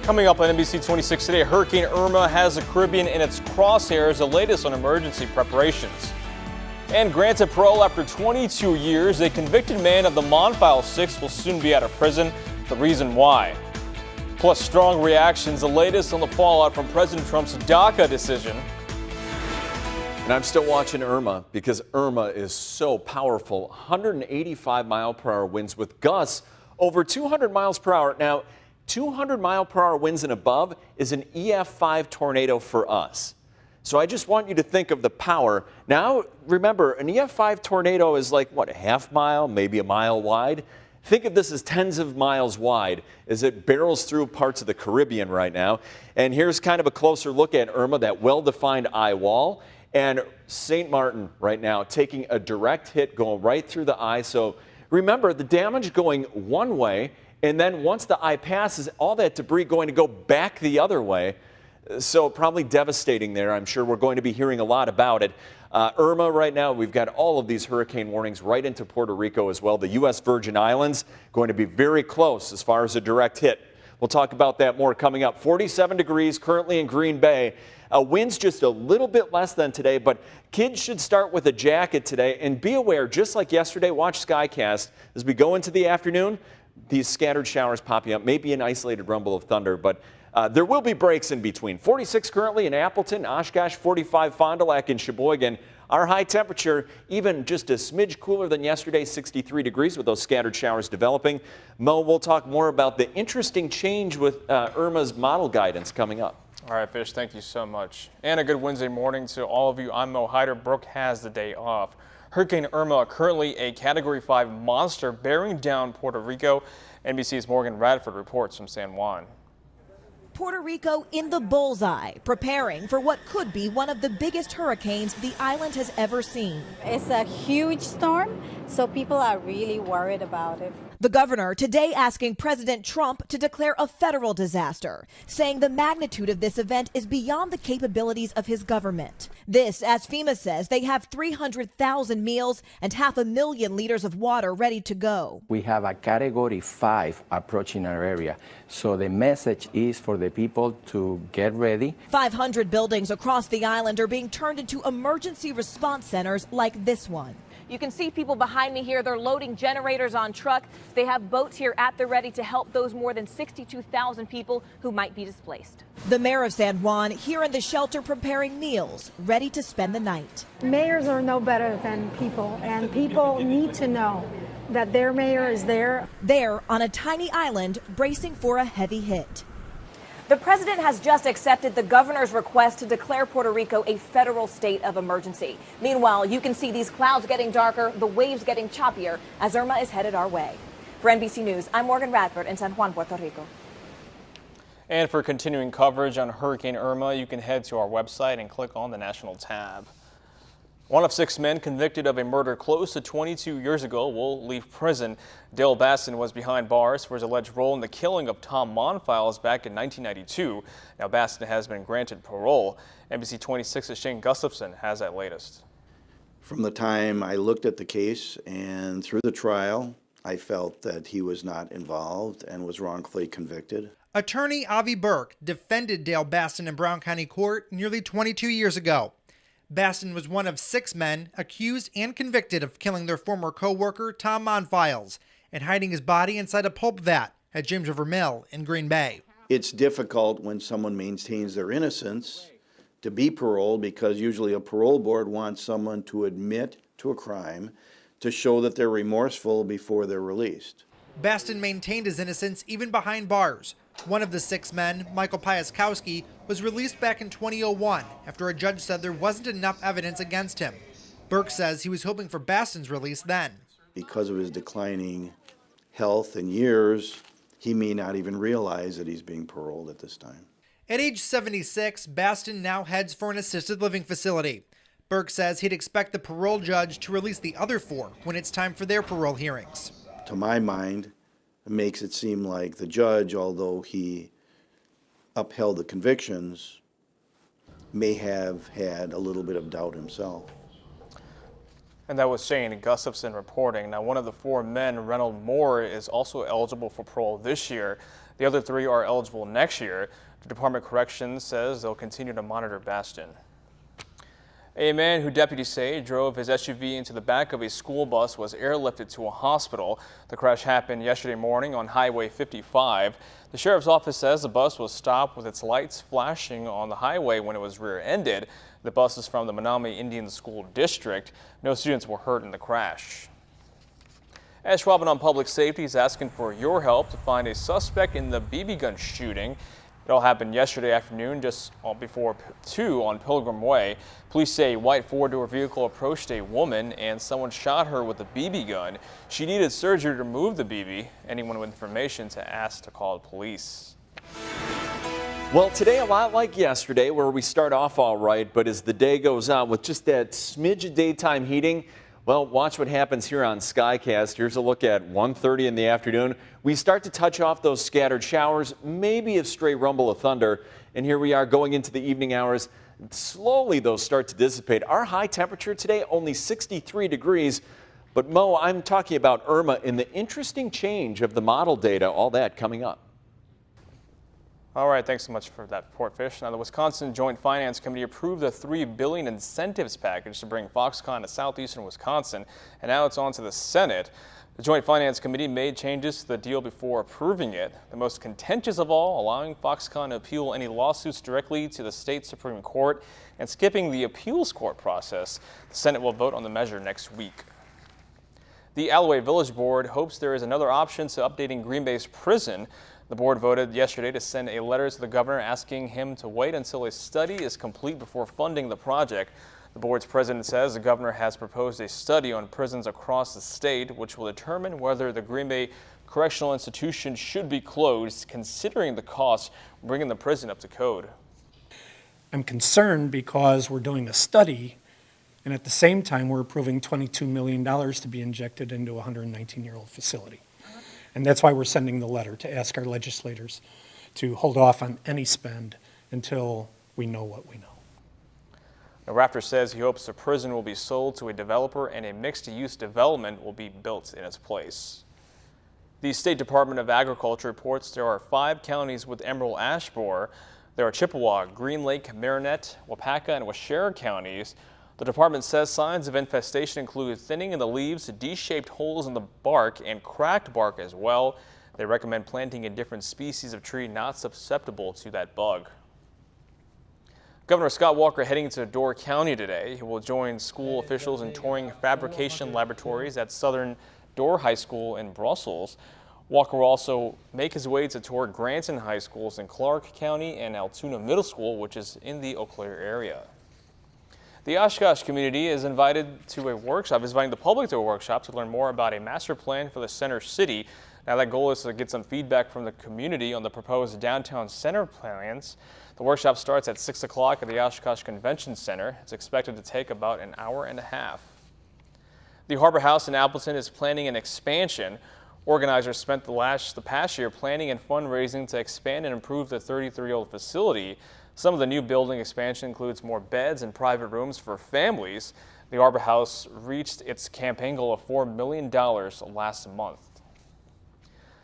Coming up on NBC 26 today, Hurricane Irma has the Caribbean in its crosshairs, the latest on emergency preparations. And granted parole after 22 years, a convicted man of the Monfile 6 will soon be out of prison. The reason why. Plus strong reactions, the latest on the fallout from President Trump's DACA decision. And I'm still watching Irma because Irma is so powerful. 185 mile per hour winds with gusts over 200 miles per hour. Now, 200 mile per hour winds and above is an EF5 tornado for us. So I just want you to think of the power. Now, remember, an EF5 tornado is like, what, a half mile, maybe a mile wide? Think of this as tens of miles wide as it barrels through parts of the Caribbean right now. And here's kind of a closer look at Irma, that well-defined eye wall. And St. Martin right now taking a direct hit going right through the eye. So remember, the damage going one way, and then once the eye passes, all that debris going to go back the other way. So probably devastating there. I'm sure we're going to be hearing a lot about it. Irma right now, we've got all of these hurricane warnings right into Puerto Rico as well. The U.S. Virgin Islands going to be very close as far as a direct hit. We'll talk about that more coming up. 47 degrees currently in Green Bay. Winds just a little bit less than today, but kids should start with a jacket today and be aware, just like yesterday, watch Skycast as we go into the afternoon. These scattered showers popping up, maybe an isolated rumble of thunder, but there will be breaks in between. 46 currently in Appleton, Oshkosh, 45 Fond du Lac, and Sheboygan. Our high temperature, even just a smidge cooler than yesterday, 63 degrees with those scattered showers developing. Mo, we'll talk more about the interesting change with Irma's model guidance coming up. All right, Fish, thank you so much. And a good Wednesday morning to all of you. I'm Mo Hyder. Brooke has the day off. Hurricane Irma, currently a Category 5 monster bearing down Puerto Rico. NBC's Morgan Radford reports from San Juan. Puerto Rico in the bullseye, preparing for what could be one of the biggest hurricanes the island has ever seen. It's a huge storm, so people are really worried about it. The governor today asking President Trump to declare a federal disaster, saying the magnitude of this event is beyond the capabilities of his government. This, as FEMA says, they have 300,000 meals and 500,000 liters of water ready to go. We have a Category 5 approaching our area, so the message is for the people to get ready. 500 buildings across the island are being turned into emergency response centers like this one. You can see people behind me here. They're loading generators on trucks. They have boats here at the ready to help those more than 62,000 people who might be displaced. The mayor of San Juan here in the shelter preparing meals, ready to spend the night. Mayors are no better than people, and people need to know that their mayor is there. There on a tiny island, bracing for a heavy hit. The president has just accepted the governor's request to declare Puerto Rico a federal state of emergency. Meanwhile, you can see these clouds getting darker, the waves getting choppier as Irma is headed our way. For NBC News, I'm Morgan Radford in San Juan, Puerto Rico. And for continuing coverage on Hurricane Irma, you can head to our website and click on the national tab. One of 6 men convicted of a murder close to 22 years ago will leave prison. Dale Baston was behind bars for his alleged role in the killing of Tom Monfiles back in 1992. Now Baston has been granted parole. NBC 26's Shane Gustafson has that latest. From the time I looked at the case and through the trial, I felt that he was not involved and was wrongfully convicted. Attorney Avi Burke defended Dale Baston in Brown County Court nearly 22 years ago. Baston was one of 6 men accused and convicted of killing their former co-worker Tom Monfiles and hiding his body inside a pulp vat at James River Mill in Green Bay. It's difficult when someone maintains their innocence to be paroled because usually a parole board wants someone to admit to a crime to show that they're remorseful before they're released. Baston maintained his innocence even behind bars. One of the 6 men, Michael Piaskowski, was released back in 2001 after a judge said there wasn't enough evidence against him. Burke says he was hoping for Baston's release then. Because of his declining health and years, he may not even realize that he's being paroled at this time. At age 76, Baston now heads for an assisted living facility. Burke says he'd expect the parole judge to release the other 4 when it's time for their parole hearings. To my mind, it makes it seem like the judge, although he upheld the convictions, may have had a little bit of doubt himself. And that was Shane Gustafson reporting. Now, one of the 4 men, Reynold Moore, is also eligible for parole this year. The other 3 are eligible next year. The Department of Corrections says they'll continue to monitor Bastin. A man who deputies say drove his SUV into the back of a school bus was airlifted to a hospital. The crash happened yesterday morning on Highway 55. The sheriff's office says the bus was stopped with its lights flashing on the highway when it was rear-ended. The bus is from the Menominee Indian School District. No students were hurt in the crash. As Schwabin on Public Safety is asking for your help to find a suspect in the BB gun shooting. It all happened yesterday afternoon, just before 2 on Pilgrim Way. Police say a white 4-door vehicle approached a woman and someone shot her with a BB gun. She needed surgery to remove the BB. Anyone with information to ask to call the police. Well, today a lot like yesterday, where we start off all right, but as the day goes on with just that smidge of daytime heating, well, watch what happens here on Skycast. Here's a look at 1:30 in the afternoon. We start to touch off those scattered showers, maybe a stray rumble of thunder. And here we are going into the evening hours. Slowly, those start to dissipate. Our high temperature today, only 63 degrees. But Mo, I'm talking about Irma and the interesting change of the model data, all that coming up. All right, thanks so much for that report, Fish. Now, the Wisconsin Joint Finance Committee approved a $3 billion incentives package to bring Foxconn to southeastern Wisconsin, and now it's on to the Senate. The Joint Finance Committee made changes to the deal before approving it. The most contentious of all, allowing Foxconn to appeal any lawsuits directly to the state Supreme Court and skipping the appeals court process. The Senate will vote on the measure next week. The Alloway Village Board hopes there is another option to updating Green Bay's prison. The board voted yesterday to send a letter to the governor asking him to wait until a study is complete before funding the project. The board's president says the governor has proposed a study on prisons across the state, which will determine whether the Green Bay Correctional Institution should be closed, considering the cost of bringing the prison up to code. I'm concerned because we're doing a study, and at the same time, we're approving $22 million to be injected into a 119-year-old facility. And that's why we're sending the letter, to ask our legislators to hold off on any spend until we know what we know. Now, Rafter says he hopes the prison will be sold to a developer and a mixed-use development will be built in its place. The State Department of Agriculture reports there are 5 counties with emerald ash borer. There are Chippewa, Green Lake, Marinette, Wapaka, and Washera counties. The department says signs of infestation include thinning in the leaves, D-shaped holes in the bark, and cracked bark as well. They recommend planting a different species of tree not susceptible to that bug. Governor Scott Walker heading to Door County today. He will join school officials in touring fabrication laboratories at Southern Door High School in Brussels. Walker will also make his way to tour Granton High Schools in Clark County and Altoona Middle School, which is in the Eau Claire area. The Oshkosh community is inviting the public to a workshop to learn more about a master plan for the center city. Now, that goal is to get some feedback from the community on the proposed downtown center plans. The workshop starts at 6 o'clock at the Oshkosh Convention Center. It's expected to take about an hour and a half. The Harbor House in Appleton is planning an expansion. Organizers spent the past year planning and fundraising to expand and improve the 33-year-old facility. Some of the new building expansion includes more beds and private rooms for families. The Arbor House reached its campaign goal of $4 million last month.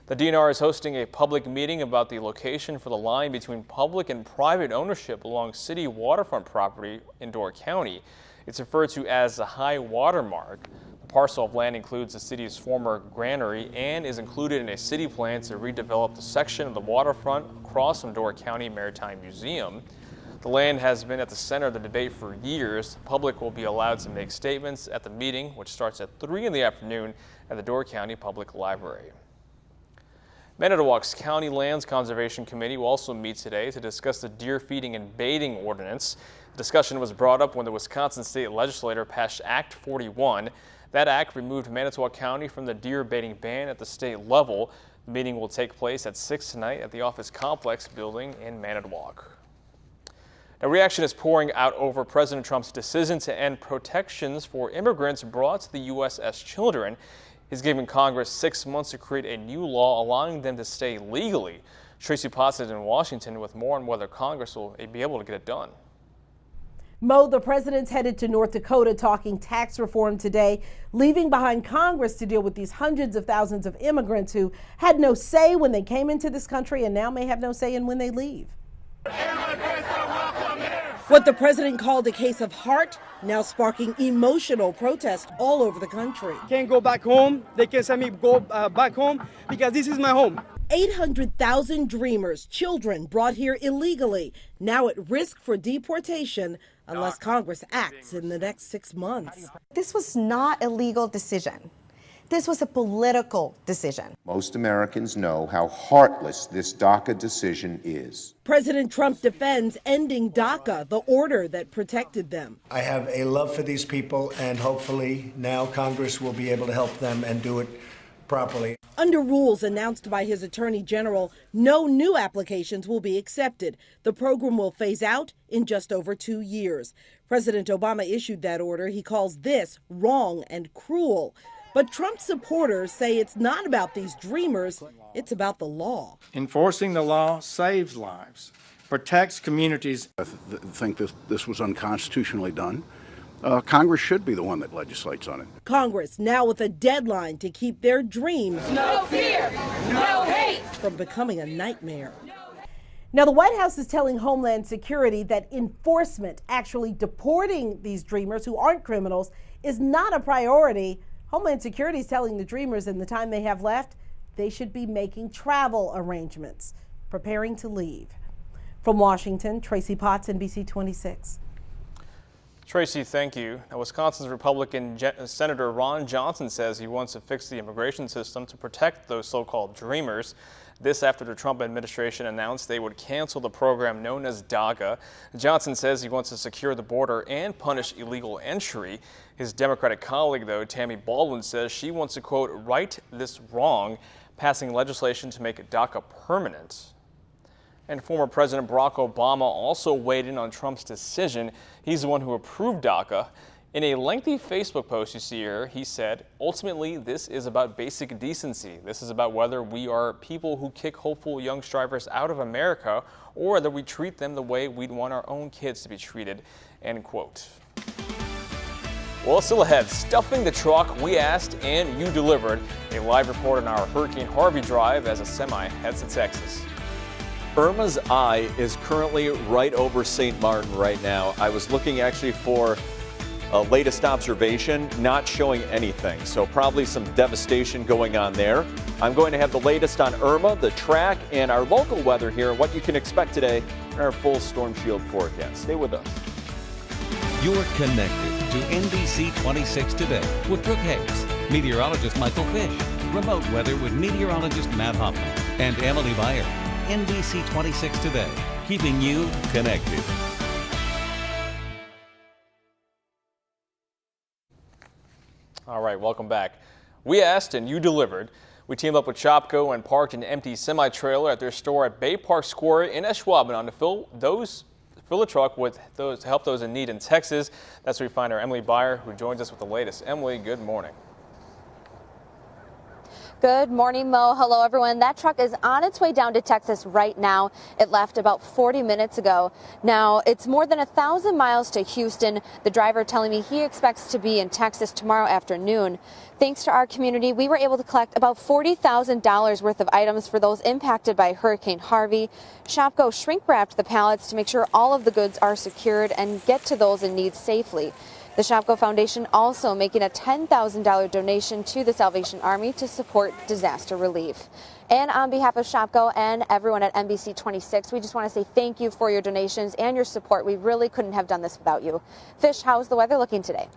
The DNR is hosting a public meeting about the location for the line between public and private ownership along city waterfront property in Door County. It's referred to as the high water mark. The parcel of land includes the city's former granary and is included in a city plan to redevelop the section of the waterfront across from Door County Maritime Museum. The land has been at the center of the debate for years. The public will be allowed to make statements at the meeting, which starts at 3 in the afternoon at the Door County Public Library. Manitowoc's County Lands Conservation Committee will also meet today to discuss the deer feeding and baiting ordinance. The discussion was brought up when the Wisconsin State Legislature passed Act 41. That act removed Manitowoc County from the deer baiting ban at the state level. The meeting will take place at 6 tonight at the Office Complex building in Manitowoc. Now, reaction is pouring out over President Trump's decision to end protections for immigrants brought to the U.S. as children. He's giving Congress 6 months to create a new law allowing them to stay legally. Tracy Potts is in Washington with more on whether Congress will be able to get it done. Mo, the president's headed to North Dakota talking tax reform today, leaving behind Congress to deal with these hundreds of thousands of immigrants who had no say when they came into this country and now may have no say in when they leave. What the president called a case of heart, now sparking emotional protest all over the country. Can't go back home. They can send me back home because this is my home. 800,000 dreamers, children brought here illegally, now at risk for deportation unless Congress acts in the next 6 months. This was not a legal decision. This was a political decision. Most Americans know how heartless this DACA decision is. President Trump defends ending DACA, the order that protected them. I have a love for these people, and hopefully now Congress will be able to help them and do it properly. Under rules announced by his attorney general, no new applications will be accepted. The program will phase out in just over 2 years. President Obama issued that order. He calls this wrong and cruel. But Trump supporters say it's not about these dreamers, it's about the law. Enforcing the law saves lives, protects communities. I think this was unconstitutionally done. Congress should be the one that legislates on it. Congress now with a deadline to keep their dreams, no fear, no hate, from becoming a nightmare. Now, the White House is telling Homeland Security that enforcement, actually deporting these dreamers who aren't criminals, is not a priority. Homeland Security is telling the dreamers in the time they have left, they should be making travel arrangements, preparing to leave. From Washington, Tracy Potts, NBC 26. Tracy, thank you. Now, Wisconsin's Republican Senator Ron Johnson says he wants to fix the immigration system to protect those so-called dreamers. This after the Trump administration announced they would cancel the program known as DACA. Johnson says he wants to secure the border and punish illegal entry. His Democratic colleague, though, Tammy Baldwin, says she wants to, quote, right this wrong, passing legislation to make DACA permanent. And former President Barack Obama also weighed in on Trump's decision. He's the one who approved DACA. In a lengthy Facebook post you see here, he said, ultimately, this is about basic decency. This is about whether we are people who kick hopeful young strivers out of America or whether we treat them the way we'd want our own kids to be treated, end quote. Well, still ahead, stuffing the truck we asked and you delivered. A live report on our Hurricane Harvey drive as a semi heads to Texas. Irma's eye is currently right over St. Martin right now. I was looking actually for a latest observation, not showing anything. So probably some devastation going on there. I'm going to have the latest on Irma, the track, and our local weather here, and what you can expect today in our full storm shield forecast. Stay with us. You're connected to NBC 26 Today with Brooke Hayes, meteorologist Michael Fish, remote weather with meteorologist Matt Hoffman, and Emily Byer. NBC 26 Today, keeping you connected. All right, welcome back. We asked and you delivered. We teamed up with Shopko and parked an empty semi-trailer at their store at Bay Park Square in Ashwaubenon to fill a truck with those to help those in need in Texas. That's where we find our Emily Byer, who joins us with the latest. Emily, good morning. Good morning, Mo. Hello, everyone. That truck is on its way down to Texas right now. It left about 40 minutes ago. Now, it's more than 1,000 miles to Houston. The driver telling me he expects to be in Texas tomorrow afternoon. Thanks to our community, we were able to collect about $40,000 worth of items for those impacted by Hurricane Harvey. Shopko shrink wrapped the pallets to make sure all of the goods are secured and get to those in need safely. The Shopko Foundation also making a $10,000 donation to the Salvation Army to support disaster relief. And on behalf of Shopko and everyone at NBC 26, we just want to say thank you for your donations and your support. We really couldn't have done this without you. Fish, how's the weather looking today?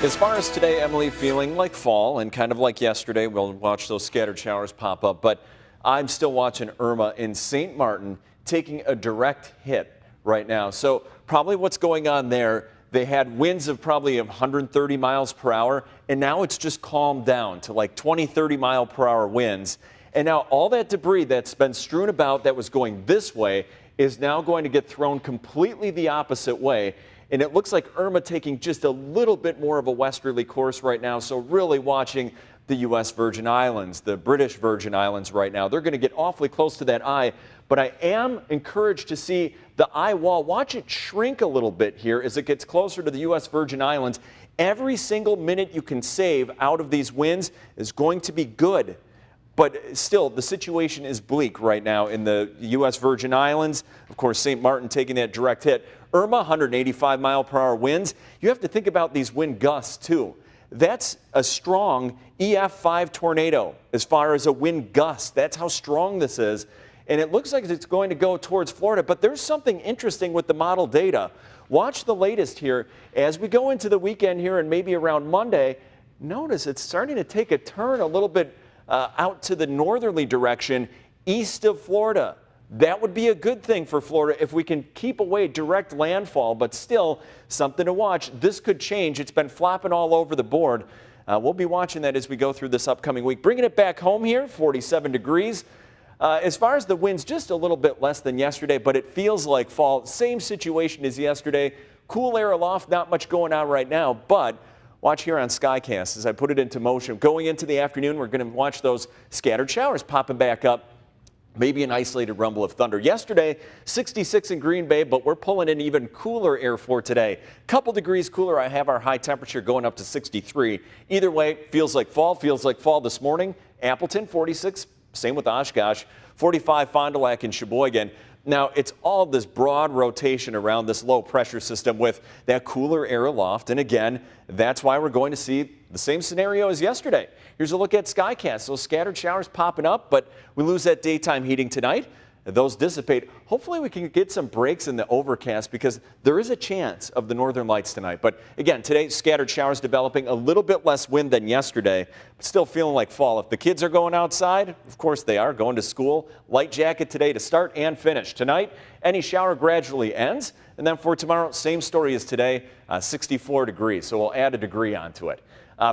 As far as today, Emily, feeling like fall and kind of like yesterday. We'll watch those scattered showers pop up, but I'm still watching Irma in St. Martin taking a direct hit right now. So probably what's going on there, they had winds of probably 130 miles per hour, and now it's just calmed down to like 20, 30 mile per hour winds. And now all that debris that's been strewn about that was going this way is now going to get thrown completely the opposite way. And it looks like Irma taking just a little bit more of a westerly course right now. So really watching the U.S. Virgin Islands, the British Virgin Islands right now. They're going to get awfully close to that eye, but I am encouraged to see the eye wall. Watch it shrink a little bit here as it gets closer to the U.S. Virgin Islands. Every single minute you can save out of these winds is going to be good. But still, the situation is bleak right now in the U.S. Virgin Islands. Of course, St. Martin taking that direct hit. Irma, 185-mile-per-hour winds. You have to think about these wind gusts, too. That's a strong EF5 tornado as far as a wind gust. That's how strong this is. And it looks like it's going to go towards Florida. But there's something interesting with the model data. Watch the latest here. As we go into the weekend here and maybe around Monday, notice it's starting to take a turn a little bit out to the northerly direction east of Florida. That would be a good thing for Florida if we can keep away direct landfall, but still something to watch. This could change. It's been flopping all over the board. We'll be watching that as we go through this upcoming week. Bringing it back home here, 47 degrees. As far as the winds, just a little bit less than yesterday, but it feels like fall. Same situation as yesterday. Cool air aloft, not much going on right now, but watch here on Skycast as I put it into motion. Going into the afternoon, we're going to watch those scattered showers popping back up. Maybe an isolated rumble of thunder. Yesterday, 66 in Green Bay, but we're pulling in even cooler air for today. Couple degrees cooler. I have our high temperature going up to 63. Either way, feels like fall this morning. Appleton, 46. Same with Oshkosh. 45 Fond du Lac and Sheboygan. Now, it's all this broad rotation around this low pressure system with that cooler air aloft. And again, that's why we're going to see the same scenario as yesterday. Here's a look at Skycast. Those scattered showers popping up, but we lose that daytime heating tonight. Those dissipate. Hopefully we can get some breaks in the overcast because there is a chance of the northern lights tonight. But again, today, scattered showers developing, a little bit less wind than yesterday, but still feeling like fall. If the kids are going outside, of course they are, going to school. Light jacket today to start and finish. Tonight, any shower gradually ends. And then for tomorrow, same story as today, 64 degrees. So we'll add a degree onto it.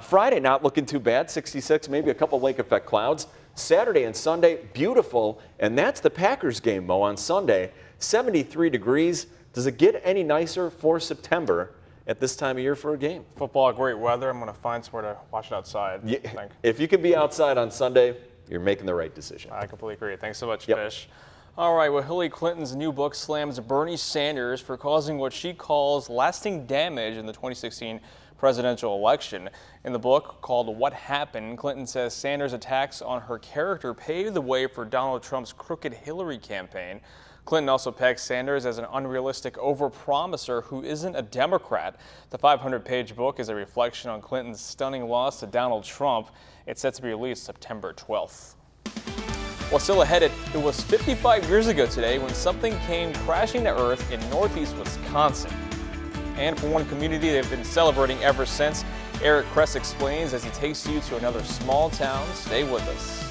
Friday, not looking too bad, 66, maybe a couple lake effect clouds. Saturday and Sunday, beautiful, and that's the Packers game, Mo, on Sunday. 73 degrees. Does it get any nicer for September at this time of year for a game? Football, great weather. I'm going to find somewhere to watch it outside. Yeah, I think. if you can be outside on Sunday, you're making the right decision. I completely agree. Thanks so much, Fish. All right, well, Hillary Clinton's new book slams Bernie Sanders for causing what she calls lasting damage in the 2016 presidential election. In the book called What Happened, Clinton says Sanders' attacks on her character paved the way for Donald Trump's crooked Hillary campaign. Clinton also pegs Sanders as an unrealistic overpromiser who isn't a Democrat. The 500-page book is a reflection on Clinton's stunning loss to Donald Trump. It's set to be released September 12th. Well, still ahead, it was 55 years ago today when something came crashing to earth in northeast Wisconsin. And for one community, they've been celebrating ever since. Eric Kress explains as he takes you to another small town. Stay with us.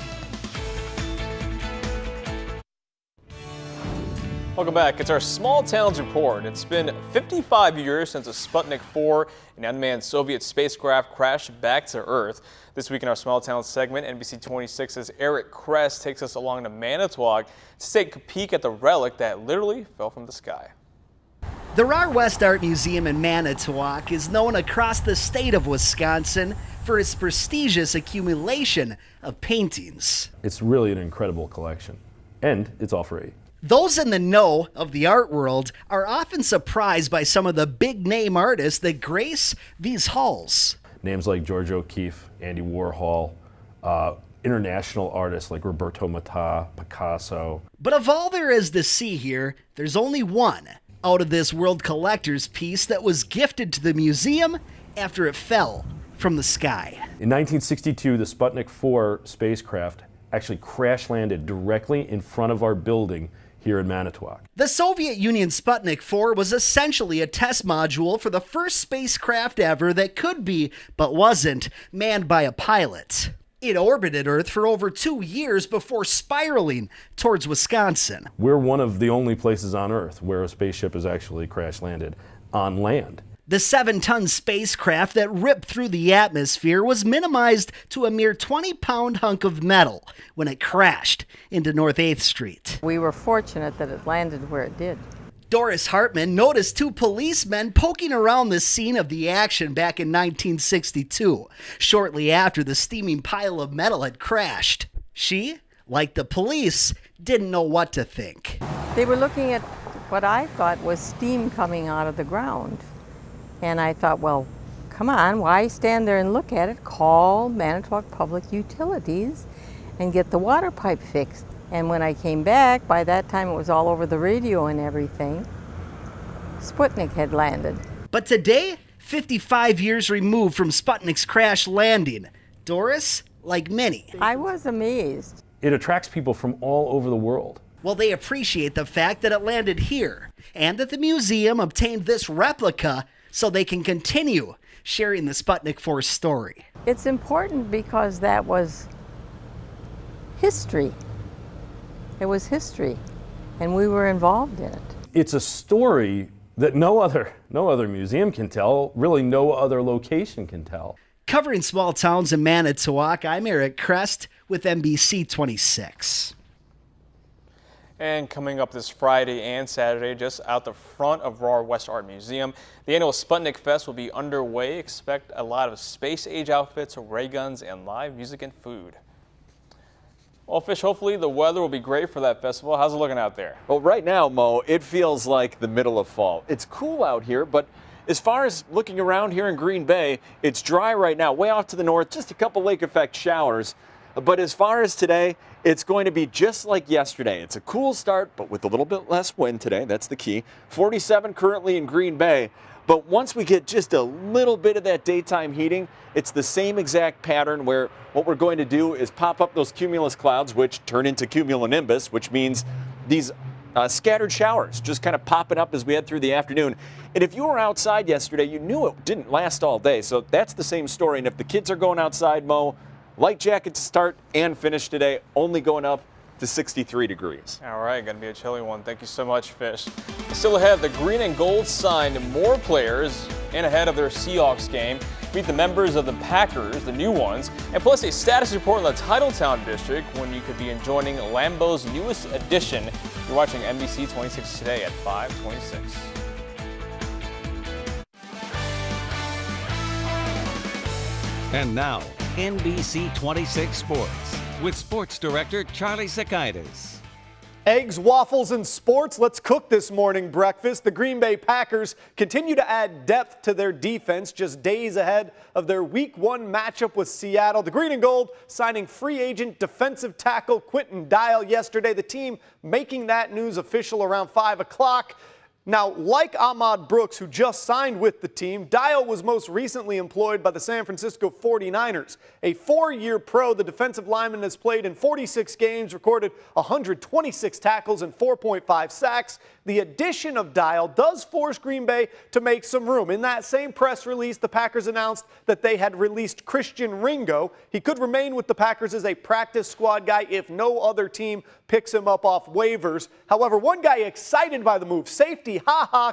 Welcome back. It's our Small Towns Report. It's been 55 years since a Sputnik 4, an unmanned Soviet spacecraft, crashed back to Earth. This week in our Small Towns segment, NBC 26's Eric Kress takes us along to Manitowoc to take a peek at the relic that literally fell from the sky. The Rahr West Art Museum in Manitowoc is known across the state of Wisconsin for its prestigious accumulation of paintings. It's really an incredible collection, and it's all free. Those in the know of the art world are often surprised by some of the big-name artists that grace these halls. Names like George O'Keeffe, Andy Warhol, international artists like Roberto Matta, Picasso. But of all there is to see here, there's only one out-of-this-world collector's piece that was gifted to the museum after it fell from the sky. In 1962, the Sputnik 4 spacecraft actually crash-landed directly in front of our building here in Manitowoc. The Soviet Union Sputnik 4 was essentially a test module for the first spacecraft ever that could be, but wasn't, manned by a pilot. It orbited Earth for over 2 years before spiraling towards Wisconsin. We're one of the only places on Earth where a spaceship has actually crash-landed on land. The 7-ton spacecraft that ripped through the atmosphere was minimized to a mere 20-pound hunk of metal when it crashed into North 8th Street. We were fortunate that it landed where it did. Doris Hartman noticed two policemen poking around the scene of the action back in 1962, shortly after the steaming pile of metal had crashed. She, like the police, didn't know what to think. They were looking at what I thought was steam coming out of the ground. And I thought, well, come on, why stand there and look at it? Call Manitowoc Public Utilities and get the water pipe fixed. And when I came back, by that time it was all over the radio and everything. Sputnik had landed. But today, 55 years removed from Sputnik's crash landing, Doris, like many, I was amazed. It attracts people from all over the world. Well, they appreciate the fact that it landed here and that the museum obtained this replica so they can continue sharing the Sputnik 4 story. It's important because that was history. It was history, and we were involved in it. It's a story that no other museum can tell, really no other location can tell. Covering small towns in Manitowoc, I'm Eric Crest with NBC 26. And coming up this Friday and Saturday, just out the front of Raw West Art Museum, the annual Sputnik Fest will be underway. Expect a lot of space-age outfits, ray guns, and live music and food. Well, Fish, hopefully the weather will be great for that festival. How's it looking out there? Well, right now, Mo, it feels like the middle of fall. It's cool out here, but as far as looking around here in Green Bay, it's dry right now. Way off to the north, just a couple lake effect showers. But as far as today, it's going to be just like yesterday. It's a cool start, but with a little bit less wind today. That's the key. 47 currently in Green Bay. But once we get just a little bit of that daytime heating, it's the same exact pattern where what we're going to do is pop up those cumulus clouds, which turn into cumulonimbus, which means these scattered showers just kind of popping up as we head through the afternoon. And if you were outside yesterday, you knew it didn't last all day. So that's the same story. And if the kids are going outside, Mo, light jacket to start and finish today, only going up to 63 degrees. All right, going to be a chilly one. Thank you so much, Fish. Still ahead, the Green and Gold signed more players and ahead of their Seahawks game. Meet the members of the Packers, the new ones, and plus a status report on the Titletown District when you could be enjoying Lambeau's newest addition. You're watching NBC 26 today at 5:26. And now, NBC 26 Sports with Sports Director Charlie Sakaitis. Eggs, waffles, and sports. Let's cook this morning breakfast. The Green Bay Packers continue to add depth to their defense just days ahead of their Week 1 matchup with Seattle. The Green and Gold signing free agent defensive tackle Quentin Dial yesterday. The team making that news official around 5 o'clock. Now, like Ahmad Brooks, who just signed with the team, Dial was most recently employed by the San Francisco 49ers. A 4-year pro, the defensive lineman has played in 46 games, recorded 126 tackles and 4.5 sacks. The addition of Dial does force Green Bay to make some room. In that same press release, the Packers announced that they had released Christian Ringo. He could remain with the Packers as a practice squad guy if no other team picks him up off waivers. However, one guy excited by the move, safety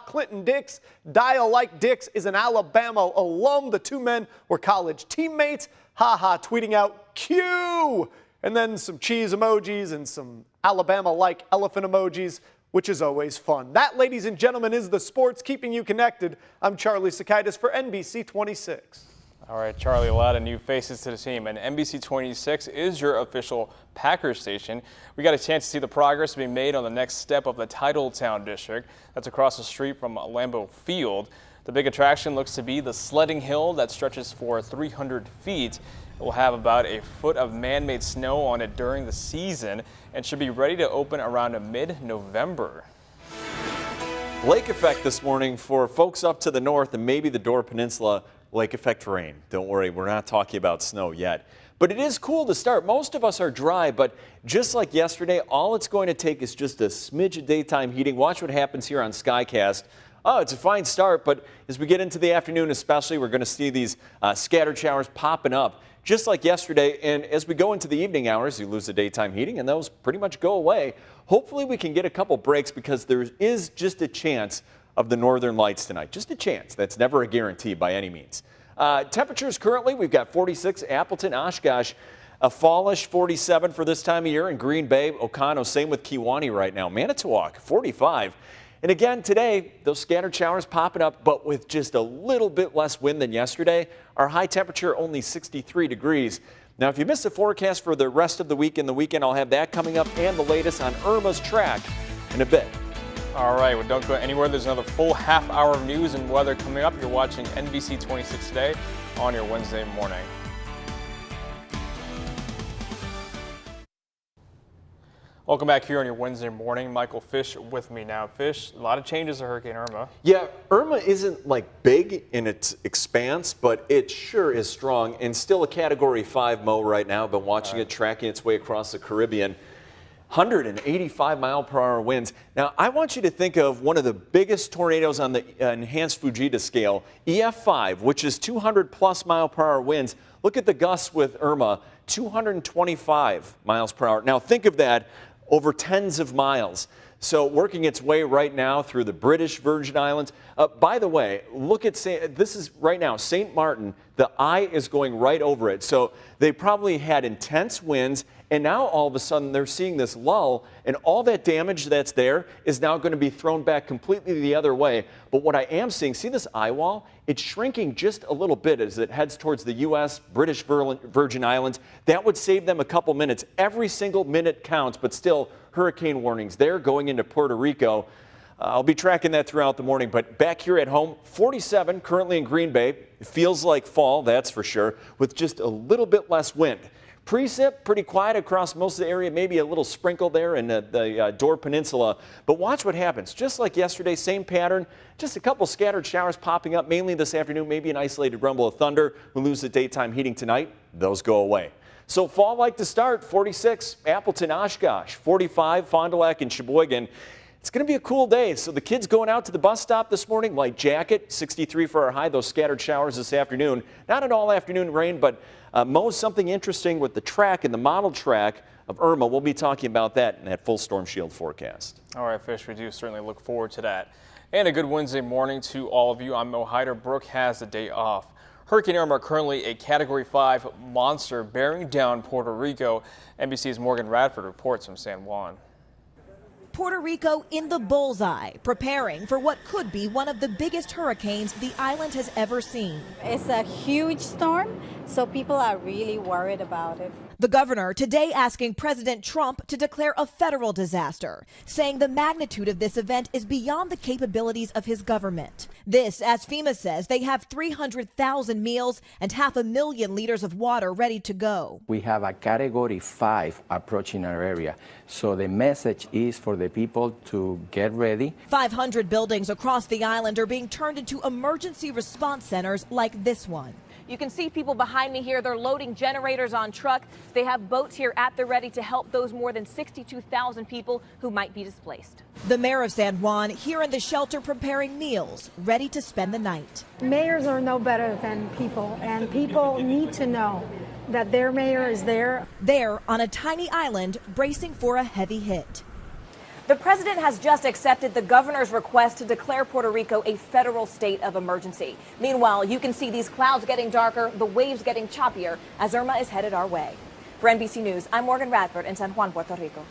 Clinton Dix. Dial, like Dix, is an Alabama alum. The two men were college teammates. Tweeting out Q, and then some cheese emojis and some Alabama-like elephant emojis, which is always fun. That, ladies and gentlemen, is the sports keeping you connected. I'm Charlie Sakaitis for NBC 26. All right, Charlie, a lot of new faces to the team, and NBC 26 is your official Packers station. We got a chance to see the progress being made on the next step of the Titletown District. That's across the street from Lambeau Field. The big attraction looks to be the sledding hill that stretches for 300 feet. It will have about a foot of man-made snow on it during the season and should be ready to open around mid-November. Lake effect this morning for folks up to the north and maybe the Door Peninsula. Lake effect rain. Don't worry, we're not talking about snow yet. But it is cool to start. Most of us are dry, but just like yesterday, all it's going to take is just a smidge of daytime heating. Watch what happens here on Skycast. Oh, it's a fine start, but as we get into the afternoon especially, we're going to see these scattered showers popping up just like yesterday. And as we go into the evening hours, you lose the daytime heating and those pretty much go away. Hopefully we can get a couple breaks because there is just a chance of the northern lights tonight. Just a chance. That's never a guarantee by any means. Temperatures currently, we've got 46 Appleton, Oshkosh, a fallish 47 for this time of year in Green Bay, Oconto, same with Kewanee right now. Manitowoc, 45. And again, today, those scattered showers popping up, but with just a little bit less wind than yesterday. Our high temperature only 63 degrees. Now, if you missed the forecast for the rest of the week and the weekend, I'll have that coming up and the latest on Irma's track in a bit. All right, well, don't go anywhere. There's another full half hour of news and weather coming up. You're watching NBC 26 Today on your Wednesday morning. Welcome back here on your Wednesday morning. Michael Fish with me now. Fish, a lot of changes to Hurricane Irma. Yeah, Irma isn't like big in its expanse, but it sure is strong and still a Category 5 Mo right now. Been watching it tracking its way across the Caribbean. 185 mile per hour winds. Now, I want you to think of one of the biggest tornadoes on the enhanced Fujita scale, EF5, which is 200 plus mile per hour winds. Look at the gusts with Irma, 225 miles per hour. Now, think of that over tens of miles. So working its way right now through the British Virgin Islands. By the way, look at, this is right now, St. Martin, the eye is going right over it. So they probably had intense winds, and now all of a sudden they're seeing this lull, and all that damage that's there is now going to be thrown back completely the other way. But what I am seeing, see this eye wall? It's shrinking just a little bit as it heads towards the U.S., British Virgin Islands. That would save them a couple minutes. Every single minute counts, but still hurricane warnings there going into Puerto Rico. I'll be tracking that throughout the morning, but back here at home, 47 currently in Green Bay. It feels like fall, that's for sure, with just a little bit less wind. Precip, pretty quiet across most of the area, maybe a little sprinkle there in the Door Peninsula. But watch what happens. Just like yesterday, same pattern, just a couple scattered showers popping up, mainly this afternoon, maybe an isolated rumble of thunder. We lose the daytime heating tonight. Those go away. So fall-like to start, 46, Appleton, Oshkosh, 45, Fond du Lac and Sheboygan. It's going to be a cool day. So the kids going out to the bus stop this morning, light jacket, 63 for our high, those scattered showers this afternoon. Not an all-afternoon rain, but Mo's something interesting with the track and the model track of Irma. We'll be talking about that in that full storm shield forecast. All right, Fish, we do certainly look forward to that. And a good Wednesday morning to all of you. I'm Mo Hyder. Brooke has the day off. Hurricane Irma currently a Category 5 monster bearing down Puerto Rico. NBC's Morgan Radford reports from San Juan. Puerto Rico in the bullseye, preparing for what could be one of the biggest hurricanes the island has ever seen. It's a huge storm, so people are really worried about it. The governor today asking President Trump to declare a federal disaster, saying the magnitude of this event is beyond the capabilities of his government. This, as FEMA says, they have 300,000 meals and 500,000 liters of water ready to go. We have a Category 5 approaching our area, so the message is for the people to get ready. 500 buildings across the island are being turned into emergency response centers like this one. You can see people behind me here. They're loading generators on trucks. They have boats here at the ready to help those more than 62,000 people who might be displaced. The mayor of San Juan here in the shelter preparing meals, ready to spend the night. Mayors are no better than people, and people need to know that their mayor is there. There on a tiny island, bracing for a heavy hit. The president has just accepted the governor's request to declare Puerto Rico a federal state of emergency. Meanwhile, you can see these clouds getting darker, the waves getting choppier as Irma is headed our way. For NBC News, I'm Morgan Radford in San Juan, Puerto Rico.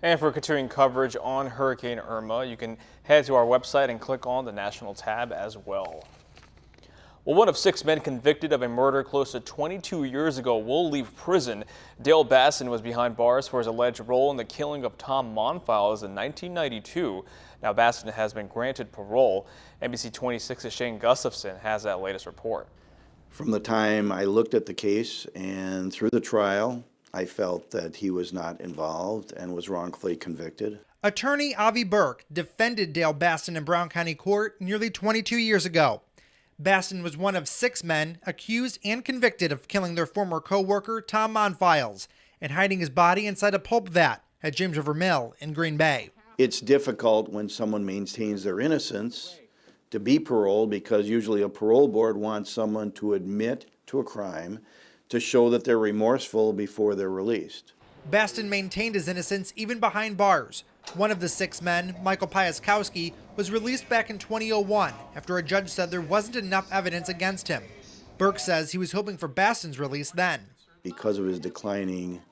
And for continuing coverage on Hurricane Irma, you can head to our website and click on the national tab as well. Well, one of 6 men convicted of a murder close to 22 years ago will leave prison. Dale Basson was behind bars for his alleged role in the killing of Tom Monfiles in 1992. Now, Basson has been granted parole. NBC 26's Shane Gustafson has that latest report. From the time I looked at the case and through the trial, I felt that he was not involved and was wrongfully convicted. Attorney Avi Burke defended Dale Basson in Brown County Court nearly 22 years ago. Basson was one of 6 men accused and convicted of killing their former co-worker Tom Monfiles and hiding his body inside a pulp vat at James River Mill in Green Bay. It's difficult when someone maintains their innocence to be paroled because usually a parole board wants someone to admit to a crime to show that they're remorseful before they're released. Basson maintained his innocence even behind bars. One of the 6 men, Michael Piaskowski, was released back in 2001 after a judge said there wasn't enough evidence against him. Burke says he was hoping for Basson's release then. Because of his declining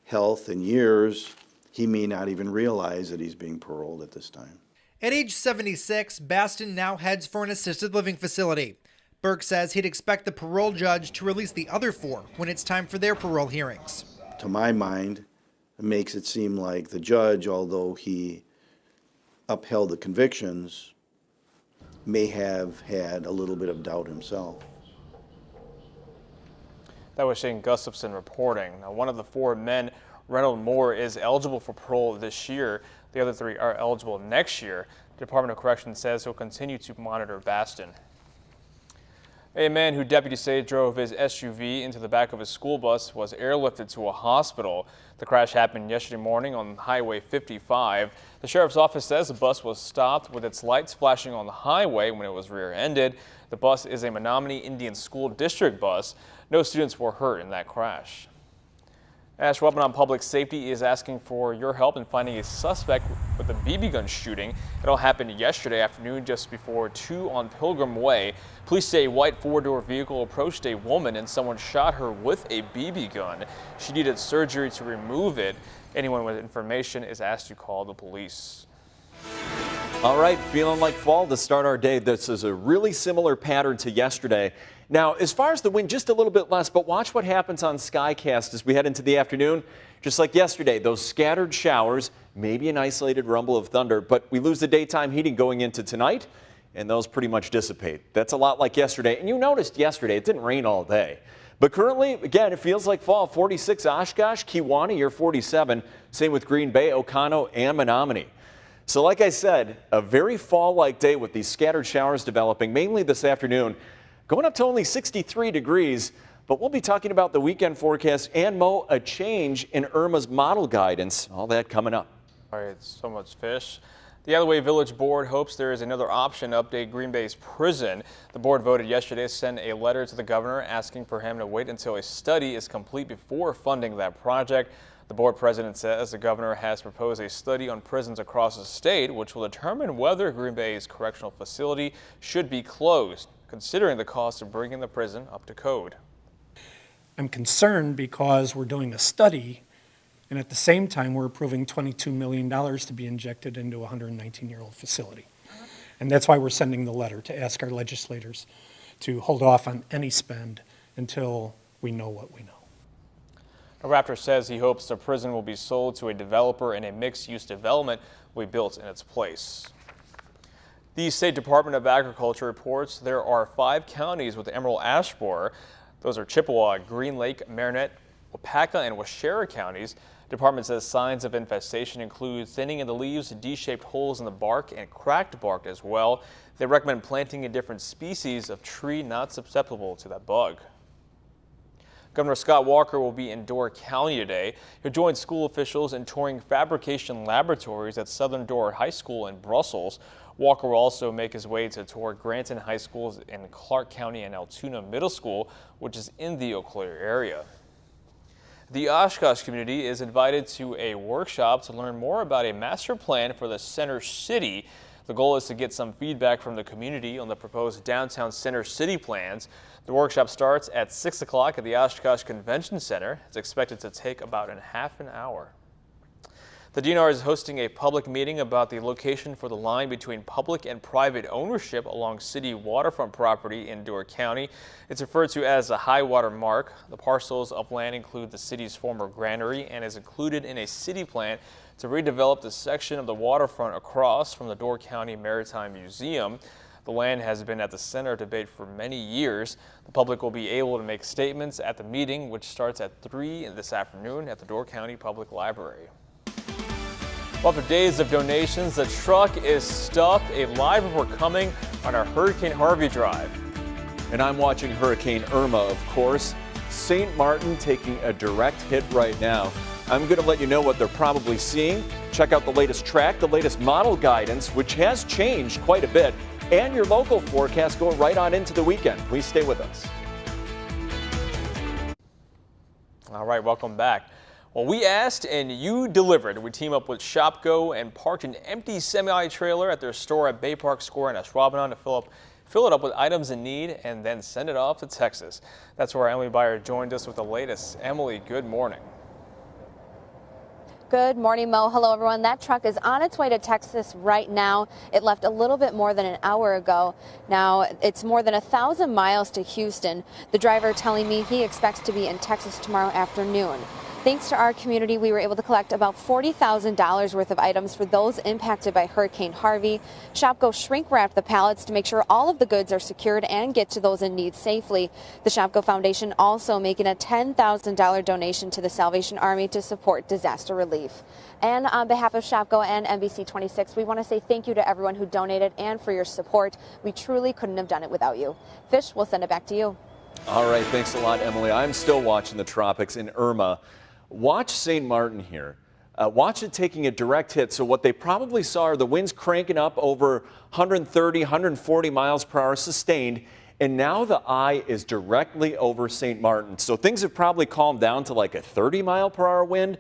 health and years, he may not even realize that he's being paroled at this time. At age 76, Baston now heads for an assisted living facility. Burke says he'd expect the parole judge to release the other 4 when it's time for their parole hearings. To my mind, it makes it seem like the judge, although he upheld the convictions, may have had a little bit of doubt himself. That was Shane Gustafson reporting. Now, one of the 4 men, Reynold Moore, is eligible for parole this year. The other 3 are eligible next year. The Department of Corrections says he'll continue to monitor Baston. A man who deputies say drove his SUV into the back of his school bus was airlifted to a hospital. The crash happened yesterday morning on Highway 55. The sheriff's office says the bus was stopped with its lights flashing on the highway when it was rear-ended. The bus is a Menominee Indian School District bus. No students were hurt in that crash. Ashwaubenon Public Safety is asking for your help in finding a suspect with a BB gun shooting. It all happened yesterday afternoon just before 2 on Pilgrim Way. Police say a white 4-door vehicle approached a woman and someone shot her with a BB gun. She needed surgery to remove it. Anyone with information is asked to call the police. All right, feeling like fall to start our day. This is a really similar pattern to yesterday. Now, as far as the wind, just a little bit less, but watch what happens on Skycast as we head into the afternoon. Just like yesterday, those scattered showers, maybe an isolated rumble of thunder, but we lose the daytime heating going into tonight, and those pretty much dissipate. That's a lot like yesterday. And you noticed yesterday, it didn't rain all day. But currently, again, it feels like fall. 46 Oshkosh, Kewanee, you're 47. Same with Green Bay, Oconto, and Menominee. So like I said, a very fall-like day with these scattered showers developing, mainly this afternoon, going up to only 63 degrees. But we'll be talking about the weekend forecast and, Mo, a change in Irma's model guidance. All that coming up. All right, so much fish. The Allegheny Village Board hopes there is another option to update Green Bay's prison. The board voted yesterday to send a letter to the governor asking for him to wait until a study is complete before funding that project. The board president says the governor has proposed a study on prisons across the state, which will determine whether Green Bay's correctional facility should be closed, considering the cost of bringing the prison up to code. I'm concerned because we're doing a study, and at the same time, we're approving $22 million to be injected into a 119-year-old facility. And that's why we're sending the letter, to ask our legislators to hold off on any spend until we know what we know. Raptor says he hopes the prison will be sold to a developer and a mixed-use development will be built in its place. The State Department of Agriculture reports there are 5 counties with emerald ash borer. Those are Chippewa, Green Lake, Marinette, Wapaka, and Waushara counties. The department says signs of infestation include thinning in the leaves, D-shaped holes in the bark, and cracked bark as well. They recommend planting a different species of tree not susceptible to that bug. Governor Scott Walker will be in Door County today. He'll join school officials in touring fabrication laboratories at Southern Door High School in Brussels. Walker will also make his way to tour Granton High Schools in Clark County and Altoona Middle School, which is in the Eau Claire area. The Oshkosh community is invited to a workshop to learn more about a master plan for the Center City. The goal is to get some feedback from the community on the proposed downtown Center City plans. The workshop starts at 6 o'clock at the Oshkosh Convention Center. It's expected to take about half an hour. The DNR is hosting a public meeting about the location for the line between public and private ownership along city waterfront property in Door County. It's referred to as a high water mark. The parcels of land include the city's former granary and is included in a city plan to redevelop the section of the waterfront across from the Door County Maritime Museum. The land has been at the center of debate for many years. The public will be able to make statements at the meeting, which starts at 3 this afternoon at the Door County Public Library. Well, after days of donations, the truck is stuffed. A live report coming on our Hurricane Harvey drive. And I'm watching Hurricane Irma, of course. St. Martin taking a direct hit right now. I'm going to let you know what they're probably seeing. Check out the latest track, the latest model guidance, which has changed quite a bit, and your local forecast going right on into the weekend. Please stay with us. All right, welcome back. Well, we asked and you delivered. We team up with Shopko and parked an empty semi-trailer at their store at Bay Park Square in Ashwaubenon to fill it up with items in need and then send it off to Texas. That's where Emily Byer joined us with the latest. Emily, good morning. Good morning, Mo. Hello, everyone. That truck is on its way to Texas right now. It left a little bit more than an hour ago. Now, it's more than 1,000 miles to Houston. The driver telling me he expects to be in Texas tomorrow afternoon. Thanks to our community, we were able to collect about $40,000 worth of items for those impacted by Hurricane Harvey. Shopko shrink-wrapped the pallets to make sure all of the goods are secured and get to those in need safely. The Shopko Foundation also making a $10,000 donation to the Salvation Army to support disaster relief. And on behalf of Shopko and NBC 26, we want to say thank you to everyone who donated and for your support. We truly couldn't have done it without you. Fish, we'll send it back to you. All right, thanks a lot, Emily. I'm still watching the tropics in Irma. Watch St. Martin here. Watch it taking a direct hit. So what they probably saw are the winds cranking up over 130, 140 miles per hour sustained. And now the eye is directly over St. Martin. So things have probably calmed down to like a 30 mile per hour wind.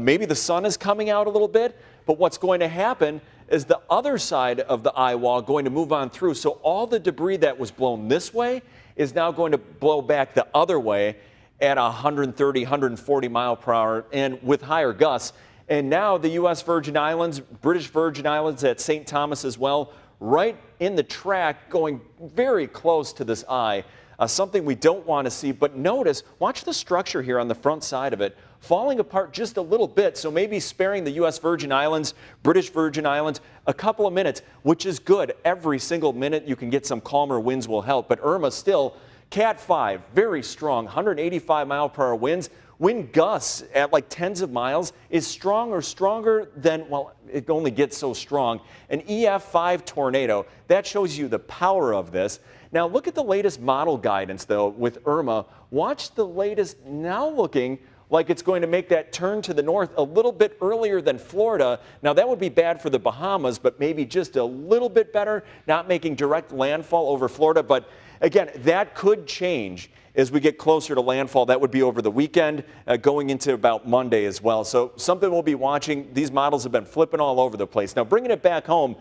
Maybe the sun is coming out a little bit. But what's going to happen is the other side of the eye wall going to move on through. So all the debris that was blown this way is now going to blow back the other way at 130, 140 mile per hour and with higher gusts. And now the U.S. Virgin Islands, British Virgin Islands at St. Thomas as well, right in the track going very close to this eye. Something we don't want to see, but notice, watch the structure here on the front side of it falling apart just a little bit, so maybe sparing the U.S. Virgin Islands, British Virgin Islands, a couple of minutes, which is good. Every single minute you can get some calmer winds will help, but Irma still Cat 5, very strong, 185 mile per hour winds. Wind gusts at like tens of miles is strong or stronger than, well, it only gets so strong. An EF5 tornado, that shows you the power of this. Now look at the latest model guidance though with Irma. Watch the latest now looking like it's going to make that turn to the north a little bit earlier than Florida. Now that would be bad for the Bahamas, but maybe just a little bit better, not making direct landfall over Florida. But again, that could change as we get closer to landfall. That would be over the weekend, going into about Monday as well. So something we'll be watching. These models have been flipping all over the place. Now bringing it back home,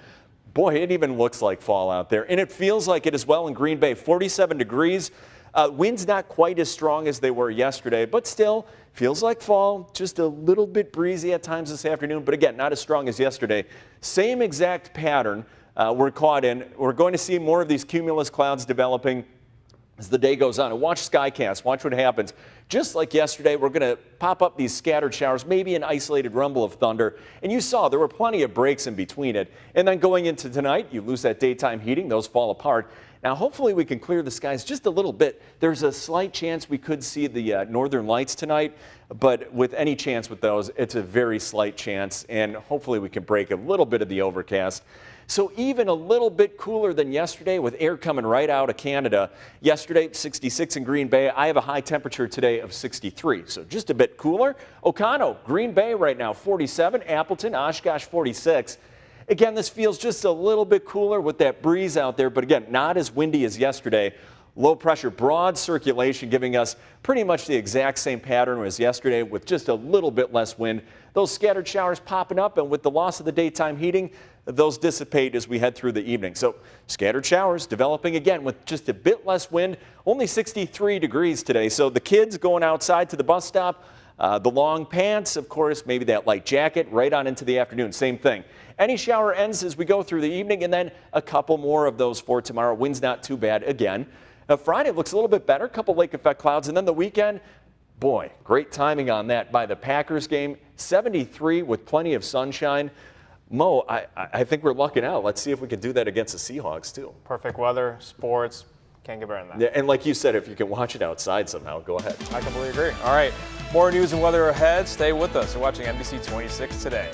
boy, it even looks like fall out there. And it feels like it as well in Green Bay, 47 degrees. Winds not quite as strong as they were yesterday, but still feels like fall. Just a little bit breezy at times this afternoon, but again, not as strong as yesterday. Same exact pattern we're caught in. We're going to see more of these cumulus clouds developing as the day goes on. And watch Skycast, watch what happens. Just like yesterday, we're going to pop up these scattered showers, maybe an isolated rumble of thunder. And you saw there were plenty of breaks in between it. And then going into tonight, you lose that daytime heating. Those fall apart. Now, hopefully we can clear the skies just a little bit. There's a slight chance we could see the northern lights tonight. But with any chance with those, it's a very slight chance. And hopefully we can break a little bit of the overcast. So even a little bit cooler than yesterday with air coming right out of Canada. Yesterday, 66 in Green Bay. I have a high temperature today of 63, so just a bit cooler. Oconto, Green Bay right now, 47. Appleton, Oshkosh, 46. Again, this feels just a little bit cooler with that breeze out there, but again, not as windy as yesterday. Low pressure, broad circulation giving us pretty much the exact same pattern as yesterday with just a little bit less wind. Those scattered showers popping up, and with the loss of the daytime heating, those dissipate as we head through the evening. So scattered showers developing again with just a bit less wind, only 63 degrees today. So the kids going outside to the bus stop, the long pants, of course, maybe that light jacket right on into the afternoon. Same thing. Any shower ends as we go through the evening, and then a couple more of those for tomorrow. Wind's not too bad again. Friday looks a little bit better, a couple lake effect clouds, and then the weekend, boy, great timing on that by the Packers game. 73 with plenty of sunshine. Mo, I think we're lucking out. Let's see if we can do that against the Seahawks, too. Perfect weather, sports, can't get better than that. Yeah, and like you said, if you can watch it outside somehow, go ahead. I completely agree. All right, more news and weather ahead. Stay with us. You're watching NBC 26 today.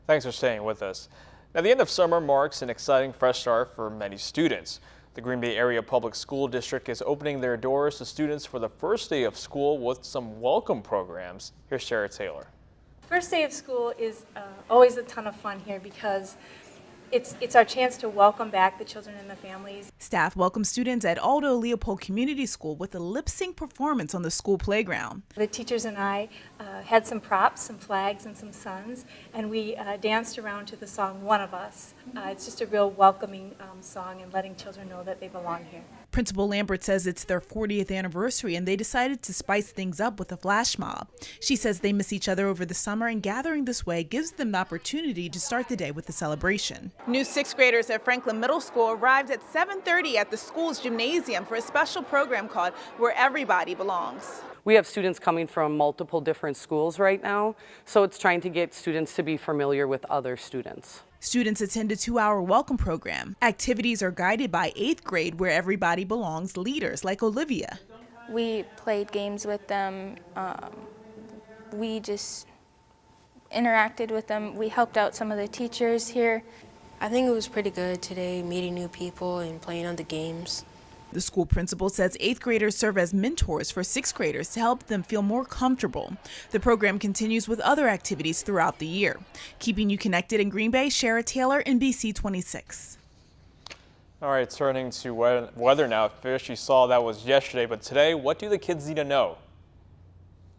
Thanks for staying with us. Now, the end of summer marks an exciting fresh start for many students. The Green Bay Area Public School District is opening their doors to students for the first day of school with some welcome programs. Here's Shara Taylor. First day of school is always a ton of fun here because it's our chance to welcome back the children and the families. Staff welcome students at Aldo Leopold Community School with a lip sync performance on the school playground. The teachers and I had some props, some flags, and some suns, and we danced around to the song One of Us. It's just a real welcoming song and letting children know that they belong here. Principal Lambert says it's their 40th anniversary and they decided to spice things up with a flash mob. She says they miss each other over the summer and gathering this way gives them the opportunity to start the day with a celebration. New sixth graders at Franklin Middle School arrived at 7:30 at the school's gymnasium for a special program called Where Everybody Belongs. We have students coming from multiple different schools right now, so it's trying to get students to be familiar with other students. Students attend a 2-hour welcome program. Activities are guided by 8th grade Where Everybody Belongs leaders like Olivia. We played games with them. We just interacted with them. We helped out some of the teachers here. I think it was pretty good today, meeting new people and playing on the games. The school principal says 8th graders serve as mentors for 6th graders to help them feel more comfortable. The program continues with other activities throughout the year. Keeping you connected in Green Bay, Shara Taylor, NBC 26. All right, turning to weather now. Fish, you saw that was yesterday, but today, what do the kids need to know?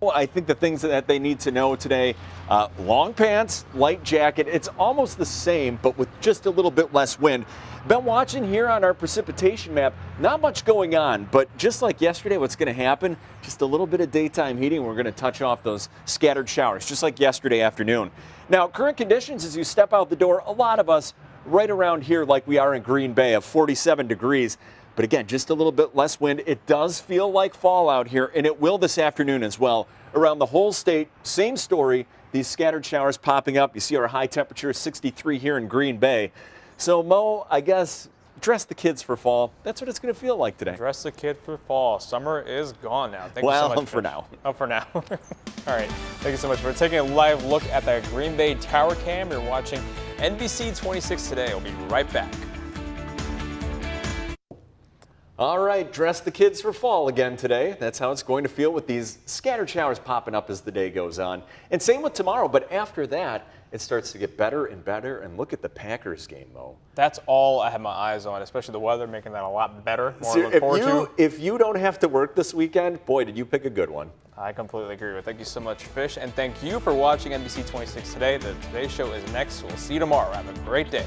Well, I think the things that they need to know today, long pants, light jacket, it's almost the same, but with just a little bit less wind. Been watching here on our precipitation map, not much going on, but just like yesterday, what's going to happen, just a little bit of daytime heating. We're going to touch off those scattered showers, just like yesterday afternoon. Now, current conditions as you step out the door, a lot of us right around here like we are in Green Bay of 47 degrees. But again, just a little bit less wind. It does feel like fall out here, and it will this afternoon as well. Around the whole state, same story. These scattered showers popping up. You see our high temperature is 63 here in Green Bay. So, Mo, I guess dress the kids for fall. That's what it's going to feel like today. Dress the kid for fall. Summer is gone now. Thank you so much. For now. Oh, for now. All right. Thank you so much for taking a live look at the Green Bay Tower Cam. You're watching NBC 26 today. We'll be right back. All right, dress the kids for fall again today. That's how it's going to feel with these scattered showers popping up as the day goes on. And same with tomorrow, but after that, it starts to get better and better. And look at the Packers game, Mo. That's all I have my eyes on, especially the weather, making that a lot better. More to look forward to. If you don't have to work this weekend, boy, did you pick a good one. I completely agree with. Thank you so much, Fish. And thank you for watching NBC 26 today. The Today Show is next. We'll see you tomorrow. Have a great day.